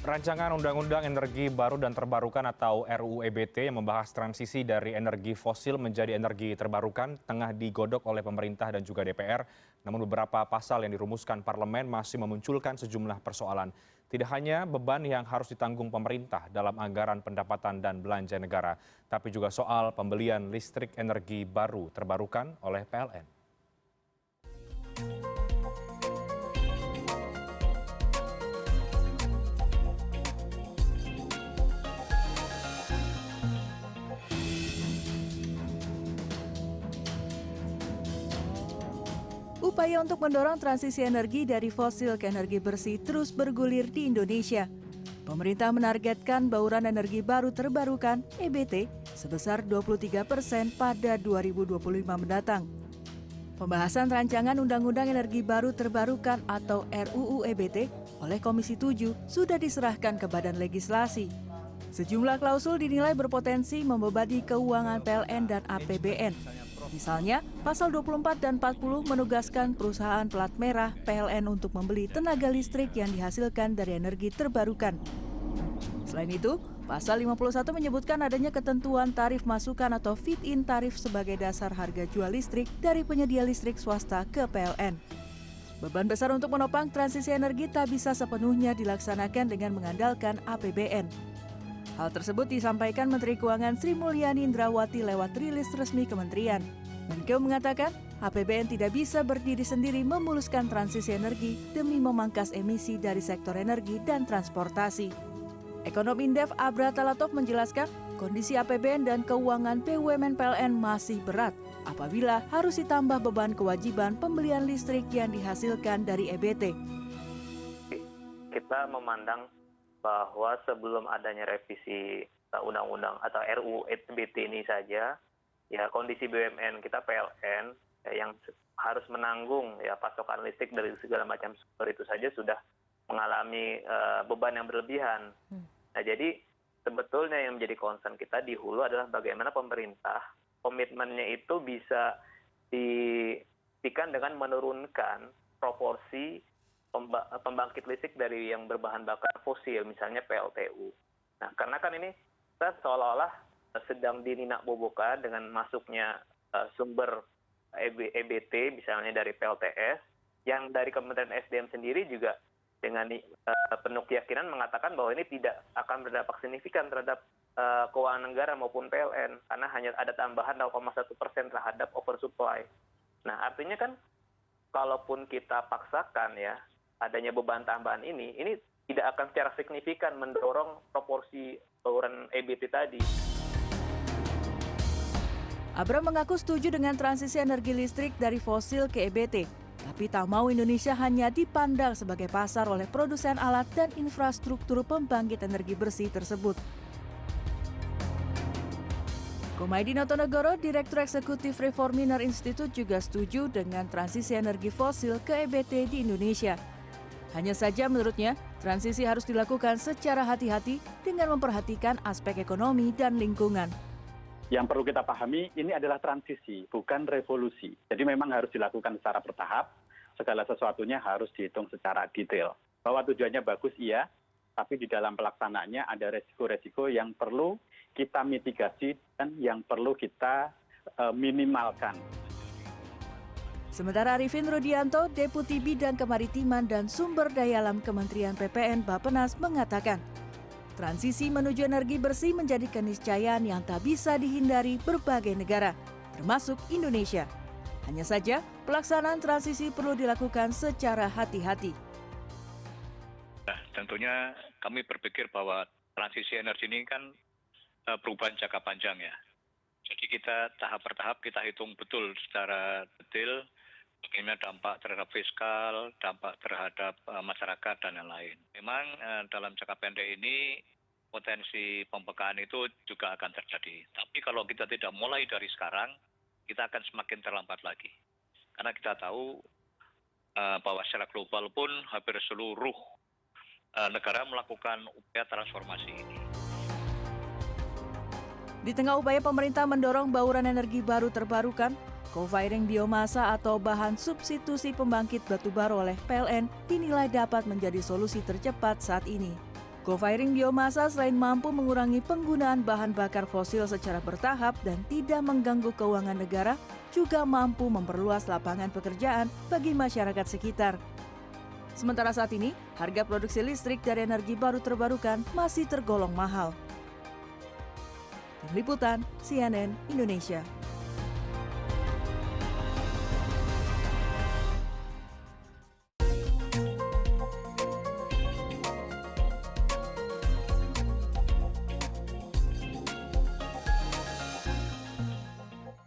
Rancangan Undang-Undang Energi Baru dan Terbarukan atau RUU EBT yang membahas transisi dari energi fosil menjadi energi terbarukan tengah digodok oleh pemerintah dan juga DPR. Namun beberapa pasal yang dirumuskan parlemen masih memunculkan sejumlah persoalan. Tidak hanya beban yang harus ditanggung pemerintah dalam anggaran pendapatan dan belanja negara, tapi juga soal pembelian listrik energi baru terbarukan oleh PLN. Upaya untuk mendorong transisi energi dari fosil ke energi bersih terus bergulir di Indonesia. Pemerintah menargetkan bauran energi baru terbarukan (EBT) sebesar 23% pada 2025 mendatang. Pembahasan rancangan Undang-Undang Energi Baru Terbarukan atau RUU EBT oleh Komisi 7 sudah diserahkan ke Badan Legislasi. Sejumlah klausul dinilai berpotensi membebani keuangan PLN dan APBN. Misalnya, pasal 24 dan 40 menugaskan perusahaan plat merah PLN untuk membeli tenaga listrik yang dihasilkan dari energi terbarukan. Selain itu, pasal 51 menyebutkan adanya ketentuan tarif masukan atau feed-in tarif sebagai dasar harga jual listrik dari penyedia listrik swasta ke PLN. Beban besar untuk menopang transisi energi tak bisa sepenuhnya dilaksanakan dengan mengandalkan APBN. Hal tersebut disampaikan Menteri Keuangan Sri Mulyani Indrawati lewat rilis resmi kementerian. Menkeu mengatakan, APBN tidak bisa berdiri sendiri memuluskan transisi energi demi memangkas emisi dari sektor energi dan transportasi. Ekonom Indef Abra Talatov menjelaskan, kondisi APBN dan keuangan BUMN PLN masih berat apabila harus ditambah beban kewajiban pembelian listrik yang dihasilkan dari EBT. Kita memandang bahwa sebelum adanya revisi undang-undang atau RUU EBT ini saja, ya kondisi BUMN kita PLN yang harus menanggung ya pasokan listrik dari segala macam sumber itu saja sudah mengalami beban yang berlebihan. Nah, jadi sebetulnya yang menjadi concern kita di hulu adalah bagaimana pemerintah komitmennya itu bisa dibuktikan dengan menurunkan proporsi pembangkit listrik dari yang berbahan bakar fosil, misalnya PLTU. Nah, karena kan ini kita seolah-olah sedang dininak-bobokan dengan masuknya sumber EBT, misalnya dari PLTS, yang dari Kementerian SDM sendiri juga dengan penuh keyakinan mengatakan bahwa ini tidak akan berdampak signifikan terhadap keuangan negara maupun PLN, karena hanya ada tambahan 0,1% terhadap oversupply. Nah, artinya kan kalaupun kita paksakan ya adanya beban tambahan ini tidak akan secara signifikan mendorong proporsi bauran EBT tadi. Abra mengaku setuju dengan transisi energi listrik dari fosil ke EBT, tapi tak mau Indonesia hanya dipandang sebagai pasar oleh produsen alat dan infrastruktur pembangkit energi bersih tersebut. Komaydi Notonegoro, Direktur Eksekutif Reforminer Institute juga setuju dengan transisi energi fosil ke EBT di Indonesia. Hanya saja menurutnya, transisi harus dilakukan secara hati-hati dengan memperhatikan aspek ekonomi dan lingkungan. Yang perlu kita pahami, ini adalah transisi, bukan revolusi. Jadi memang harus dilakukan secara bertahap, segala sesuatunya harus dihitung secara detail. Bahwa tujuannya bagus, iya, tapi di dalam pelaksanaannya ada resiko-resiko yang perlu kita mitigasi dan yang perlu kita minimalkan. Sementara Arifin Rudianto, Deputi Bidang Kemaritiman dan Sumber Daya Alam Kementerian PPN Bappenas mengatakan, transisi menuju energi bersih menjadi keniscayaan yang tak bisa dihindari berbagai negara, termasuk Indonesia. Hanya saja, pelaksanaan transisi perlu dilakukan secara hati-hati. Nah, tentunya kami berpikir bahwa transisi energi ini kan perubahan jangka panjang ya. Jadi kita tahap per tahap kita hitung betul secara detail bagaimana dampak terhadap fiskal, dampak terhadap masyarakat dan lain-lain. Memang dalam jangka pendek ini potensi pembekaan itu juga akan terjadi. Tapi kalau kita tidak mulai dari sekarang, kita akan semakin terlambat lagi. Karena kita tahu bahwa secara global pun hampir seluruh negara melakukan upaya transformasi ini. Di tengah upaya pemerintah mendorong bauran energi baru terbarukan, co-firing biomasa atau bahan substitusi pembangkit batubara oleh PLN dinilai dapat menjadi solusi tercepat saat ini. Co-firing biomasa selain mampu mengurangi penggunaan bahan bakar fosil secara bertahap dan tidak mengganggu keuangan negara, juga mampu memperluas lapangan pekerjaan bagi masyarakat sekitar. Sementara saat ini, harga produksi listrik dari energi baru terbarukan masih tergolong mahal. Tim Liputan, CNN Indonesia.